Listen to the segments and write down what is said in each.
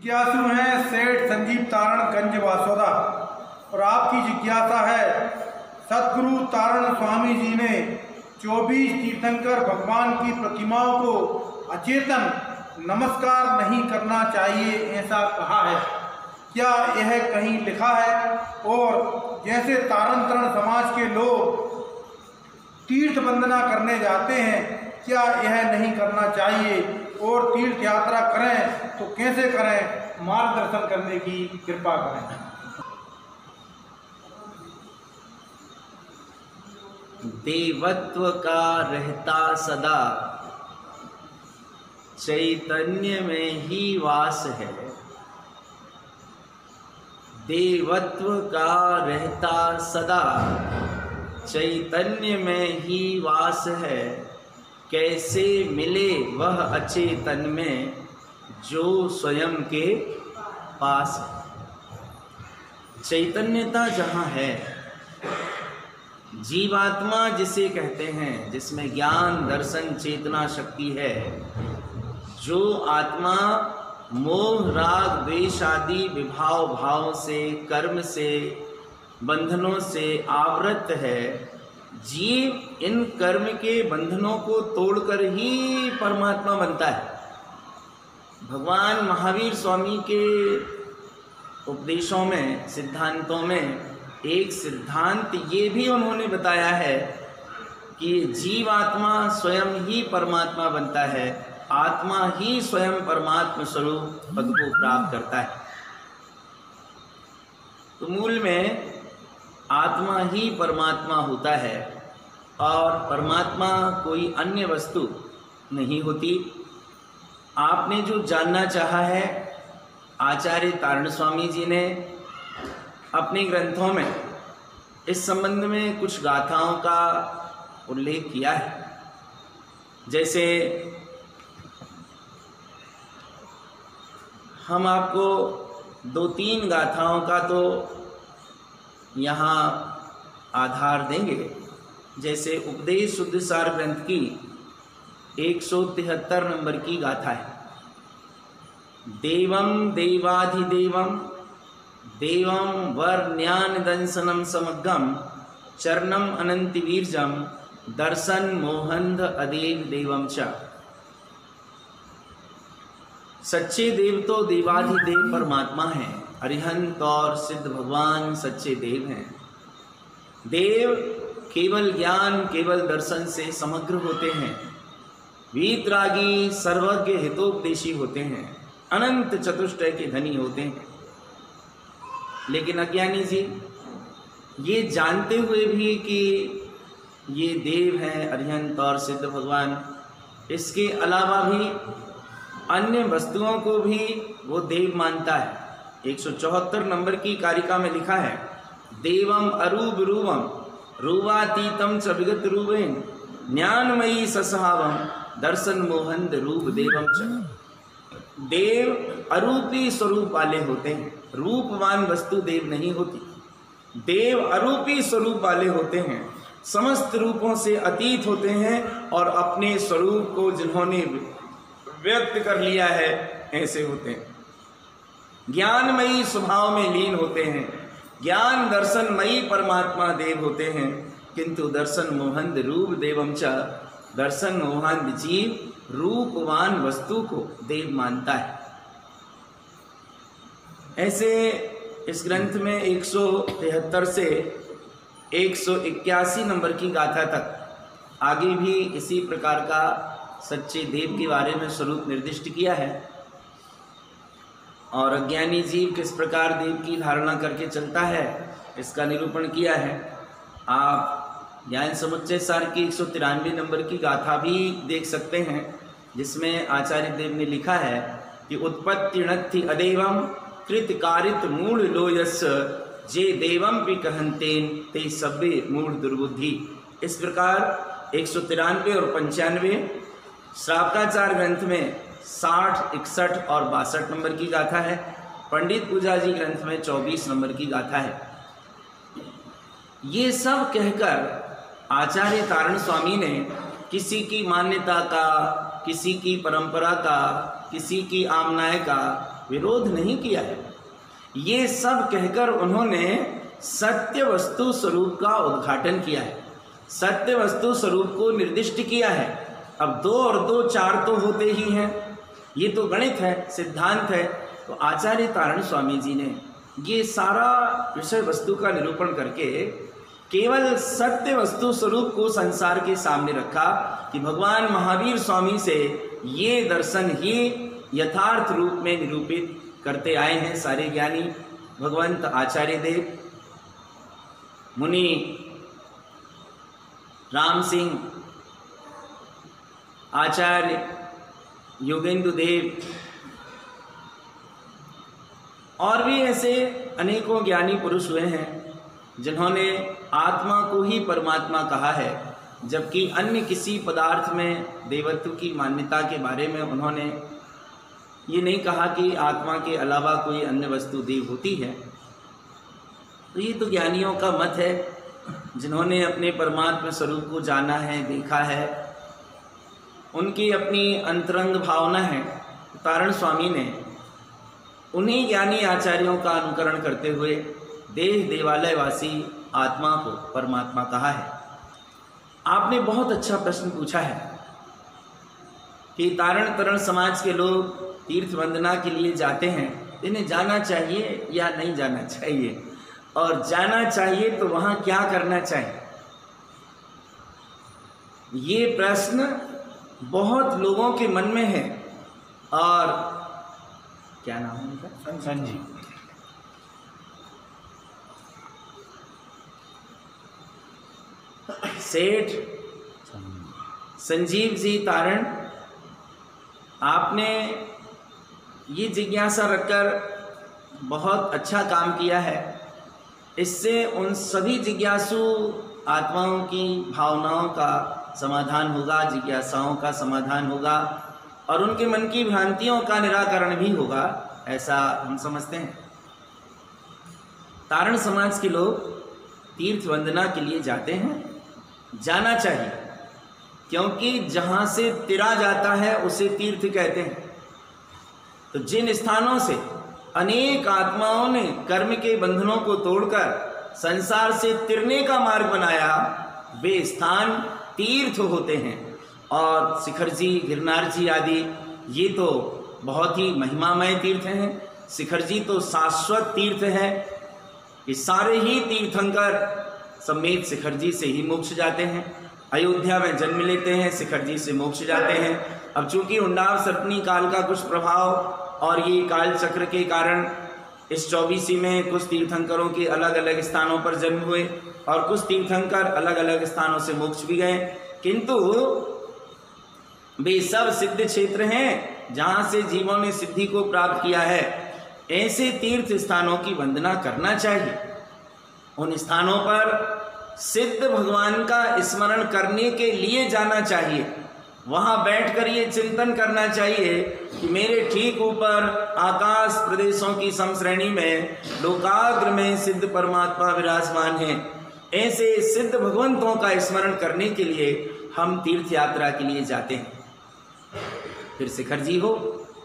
जिज्ञासु हैं सेठ संजीव तारण गंज वासोदा और आपकी जिज्ञासा है सदगुरु तारण स्वामी जी ने 24 तीर्थंकर भगवान की प्रतिमाओं को अचेतन नमस्कार नहीं करना चाहिए ऐसा कहा है, क्या यह कहीं लिखा है? और जैसे तारण तरण समाज के लोग तीर्थ वंदना करने जाते हैं, क्या यह नहीं करना चाहिए? और तीर्थ यात्रा करें तो कैसे करें? मार्गदर्शन करने की कृपा करें। देवत्व का रहता सदा चैतन्य में ही वास है। देवत्व का रहता सदा चैतन्य में ही वास है। कैसे मिले वह अचेतन में जो स्वयं के पास है। चैतन्यता जहाँ है, जीवात्मा जिसे कहते हैं, जिसमें ज्ञान दर्शन चेतना शक्ति है, जो आत्मा मोह राग द्वेष आदि विभाव भाव से कर्म से बंधनों से आवृत है, जीव इन कर्म के बंधनों को तोड़कर ही परमात्मा बनता है। भगवान महावीर स्वामी के उपदेशों में, सिद्धांतों में एक सिद्धांत ये भी उन्होंने बताया है कि जीवात्मा स्वयं ही परमात्मा बनता है, आत्मा ही स्वयं परमात्मा स्वरूप पद को प्राप्त करता है। तो मूल में आत्मा ही परमात्मा होता है और परमात्मा कोई अन्य वस्तु नहीं होती। आपने जो जानना चाहा है, आचार्य तारण स्वामी जी ने अपने ग्रंथों में इस संबंध में कुछ गाथाओं का उल्लेख किया है। जैसे हम आपको 2-3 गाथाओं का तो यहाँ आधार देंगे। जैसे उपदेश शुद्ध सार ग्रंथ की 173 नंबर की गाथा है। देवं देवाधिदेवं देवं वर्ण्यान दंसनम समग्रम चरणम अनंति वीरजम दर्शन मोहंद अदेव देवम च। सच्चे देव तो देवाधिदेव परमात्मा हैं, अरिहंत और सिद्ध भगवान सच्चे देव हैं। देव केवल ज्ञान केवल दर्शन से समग्र होते हैं, वीतरागी सर्वज्ञ हितोपदेशी होते हैं, अनंत चतुष्टय के धनी होते हैं। लेकिन अज्ञानी जी ये जानते हुए भी कि ये देव हैं, अरिहंत और सिद्ध भगवान, इसके अलावा भी अन्य वस्तुओं को भी वो देव मानता है। 174 नंबर की कारिका में लिखा है, देवम अरूप रूपम रूपातीतम च विगत रूपेण ज्ञानमयी ससहावम दर्शन मोहंद रूप देवम च। देव अरूपी स्वरूप वाले होते हैं, रूपवान वस्तु देव नहीं होती। देव अरूपी स्वरूप वाले होते हैं, समस्त रूपों से अतीत होते हैं और अपने स्वरूप को जिन्होंने व्यक्त कर लिया है ऐसे होते हैं। ज्ञानमयी स्वभाव में लीन होते हैं, ज्ञान दर्शनमयी परमात्मा देव होते हैं। किंतु दर्शन मोहंद रूप देवम च, दर्शन मोहंद जीव रूपवान वस्तु को देव मानता है। ऐसे इस ग्रंथ में 173 से 181 नंबर की गाथा तक आगे भी इसी प्रकार का सच्चे देव के बारे में स्वरूप निर्दिष्ट किया है और अज्ञानी जीव किस प्रकार देव की धारणा करके चलता है इसका निरूपण किया है। आप ज्ञान समुच्चय सार की 193 नंबर की गाथा भी देख सकते हैं, जिसमें आचार्य देव ने लिखा है कि उत्पत्ति नत्थि अदेवम कृत कारित मूल लोयस जे देवम भी कहनतेन ते सभ्य मूल दुर्बुद्धि। इस प्रकार 193 और 95 श्रावकाचार ग्रंथ में 60, 61 और 62 नंबर की गाथा है। पंडित पूजा जी ग्रंथ में 24 नंबर की गाथा है। ये सब कहकर आचार्य तारण स्वामी ने किसी की मान्यता का, किसी की परंपरा का, किसी की आमनाय का विरोध नहीं किया है। ये सब कहकर उन्होंने सत्य वस्तु स्वरूप का उद्घाटन किया है, सत्य वस्तु स्वरूप को निर्दिष्ट किया है। अब 2 और 2 4 तो होते ही हैं, ये तो गणित है, सिद्धांत है। तो आचार्य तारण स्वामी जी ने ये सारा विषय वस्तु का निरूपण करके केवल सत्य वस्तु स्वरूप को संसार के सामने रखा कि भगवान महावीर स्वामी से ये दर्शन ही यथार्थ रूप में निरूपित करते आए हैं सारे ज्ञानी भगवंत आचार्य देव, मुनि राम सिंह, आचार्य योगेंद्र देव और भी ऐसे अनेकों ज्ञानी पुरुष हुए हैं जिन्होंने आत्मा को ही परमात्मा कहा है, जबकि अन्य किसी पदार्थ में देवत्व की मान्यता के बारे में उन्होंने ये नहीं कहा कि आत्मा के अलावा कोई अन्य वस्तु देव होती है। तो ये तो ज्ञानियों का मत है, जिन्होंने अपने परमात्मा स्वरूप को जाना है, देखा है, उनकी अपनी अंतरंग भावना है। तारण स्वामी ने उन्हीं ज्ञानी आचार्यों का अनुकरण करते हुए देह देवालय वासी आत्मा को परमात्मा कहा है। आपने बहुत अच्छा प्रश्न पूछा है कि तारण तरण समाज के लोग तीर्थ वंदना के लिए जाते हैं, इन्हें जाना चाहिए या नहीं जाना चाहिए, और जाना चाहिए तो वहां क्या करना चाहिए। ये प्रश्न बहुत लोगों के मन में है। और क्या नाम है उनका? संजीव। सेठ संजीव जी तारण, आपने ये जिज्ञासा रखकर बहुत अच्छा काम किया है। इससे उन सभी जिज्ञासु आत्माओं की भावनाओं का समाधान होगा, जिज्ञासाओं का समाधान होगा और उनके मन की भ्रांतियों का निराकरण भी होगा, ऐसा हम समझते हैं। तारण समाज के लोग तीर्थ वंदना के लिए जाते हैं, जाना चाहिए, क्योंकि जहां से तिरा जाता है उसे तीर्थ कहते हैं। तो जिन स्थानों से अनेक आत्माओं ने कर्म के बंधनों को तोड़कर संसार से तिरने का मार्ग बनाया, वे स्थान तीर्थ होते हैं। और शिखर जी, गिरनार जी आदि ये तो बहुत ही महिमामय तीर्थ हैं। शिखर जी तो शाश्वत तीर्थ है। ये सारे ही तीर्थंकर समेत शिखर जी से ही मोक्ष जाते हैं। अयोध्या में जन्म लेते हैं, शिखर जी से मोक्ष जाते हैं। अब चूंकि उंडाव सर्पनी काल का कुछ प्रभाव और ये काल चक्र के कारण इस 24 में कुछ तीर्थंकरों के अलग अलग स्थानों पर जन्म हुए और कुछ तीर्थंकर अलग अलग स्थानों से मोक्ष भी गए, किंतु वे सब सिद्ध क्षेत्र हैं जहां से जीवों ने सिद्धि को प्राप्त किया है। ऐसे तीर्थ स्थानों की वंदना करना चाहिए। उन स्थानों पर सिद्ध भगवान का स्मरण करने के लिए जाना चाहिए। वहां बैठकर ये चिंतन करना चाहिए कि मेरे ठीक ऊपर आकाश प्रदेशों की समश्रेणी में लोकाग्र में सिद्ध परमात्मा विराजमान हैं। ऐसे सिद्ध भगवंतों का स्मरण करने के लिए हम तीर्थ यात्रा के लिए जाते हैं। फिर शिखर जी हो,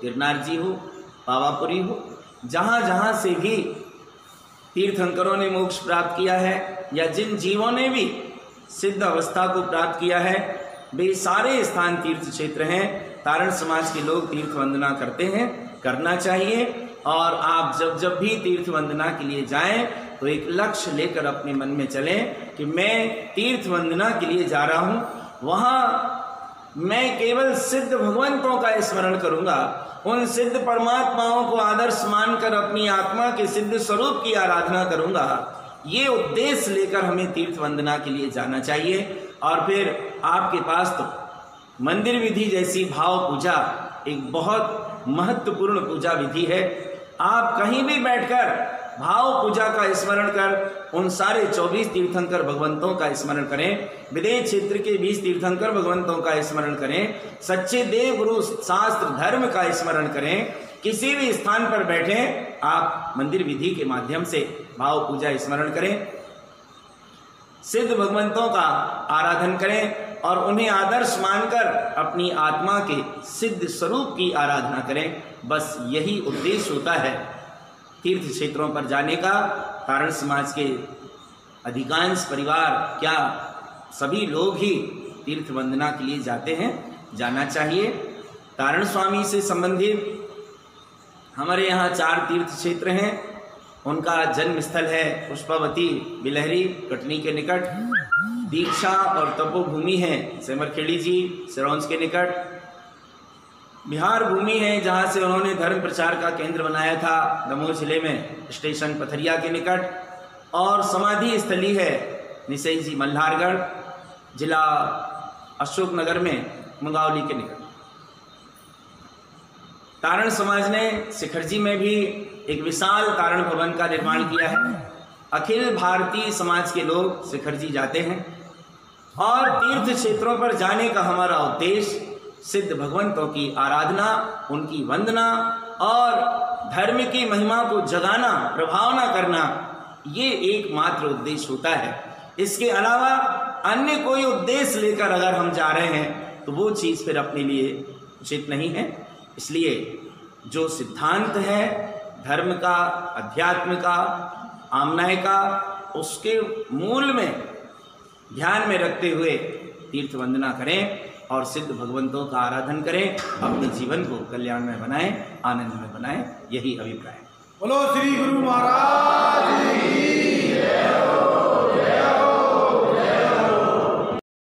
गिरनार जी हो, पावापुरी हो, जहां जहां से भी तीर्थंकरों ने मोक्ष प्राप्त किया है या जिन जीवों ने भी सिद्ध अवस्था को प्राप्त किया है, वे सारे स्थान तीर्थ क्षेत्र हैं। तारण समाज के लोग तीर्थ वंदना करते हैं, करना चाहिए। और आप जब जब भी तीर्थ वंदना के लिए जाएं तो एक लक्ष्य लेकर अपने मन में चलें कि मैं तीर्थ वंदना के लिए जा रहा हूं, वहां मैं केवल सिद्ध भगवंतों का स्मरण करूंगा, उन सिद्ध परमात्माओं को आदर्श मानकर अपनी आत्मा के सिद्ध स्वरूप की आराधना करूंगा। ये उद्देश्य लेकर हमें तीर्थ वंदना के लिए जाना चाहिए। और फिर आपके पास तो मंदिर विधि जैसी भाव पूजा एक बहुत महत्वपूर्ण पूजा विधि है। आप कहीं भी बैठकर भाव पूजा का स्मरण कर उन सारे 24 तीर्थंकर भगवंतों का स्मरण करें, विदेश क्षेत्र के 20 तीर्थंकर भगवंतों का स्मरण करें, सच्चे देव गुरु शास्त्र धर्म का स्मरण करें। किसी भी स्थान पर बैठे आप मंदिर विधि के माध्यम से भाव पूजा स्मरण करें, सिद्ध भगवंतों का आराधन करें। और उन्हें आदर्श मानकर अपनी आत्मा के सिद्ध स्वरूप की आराधना करें। बस यही उद्देश्य होता है तीर्थ क्षेत्रों पर जाने का। तारण समाज के अधिकांश परिवार, क्या सभी लोग ही तीर्थ वंदना के लिए जाते हैं, जाना चाहिए। तारण स्वामी से संबंधित हमारे यहाँ 4 तीर्थ क्षेत्र हैं। उनका जन्म स्थल है पुष्पावती बिलहरी कटनी के निकट, दीक्षा और तपोभूमि है सेमरखेड़ी जी सिरौंज के निकट, बिहार भूमि है जहाँ से उन्होंने धर्म प्रचार का केंद्र बनाया था दमोह जिले में स्टेशन पथरिया के निकट, और समाधि स्थली है निसई जी मल्हारगढ़ जिला अशोकनगर में मुंगावली के निकट। तारण समाज ने शिखरजी में भी एक विशाल तारण भवन का निर्माण किया है। अखिल भारतीय समाज के लोग शिखरजी जाते हैं और तीर्थ क्षेत्रों पर जाने का हमारा उद्देश्य सिद्ध भगवंतों की आराधना, उनकी वंदना और धर्म की महिमा को जगाना, प्रभावना करना, ये एकमात्र उद्देश्य होता है। इसके अलावा अन्य कोई उद्देश्य लेकर अगर हम जा रहे हैं तो वो चीज़ फिर अपने लिए उचित नहीं है। इसलिए जो सिद्धांत है धर्म का, अध्यात्म का, आमनाय का, उसके मूल में ध्यान में रखते हुए तीर्थ वंदना करें और सिद्ध भगवंतों का आराधन करें, अपने जीवन को कल्याण में बनाएं, आनंद में बनाएं। यही अभिप्राय। बोलो श्री गुरु महाराज।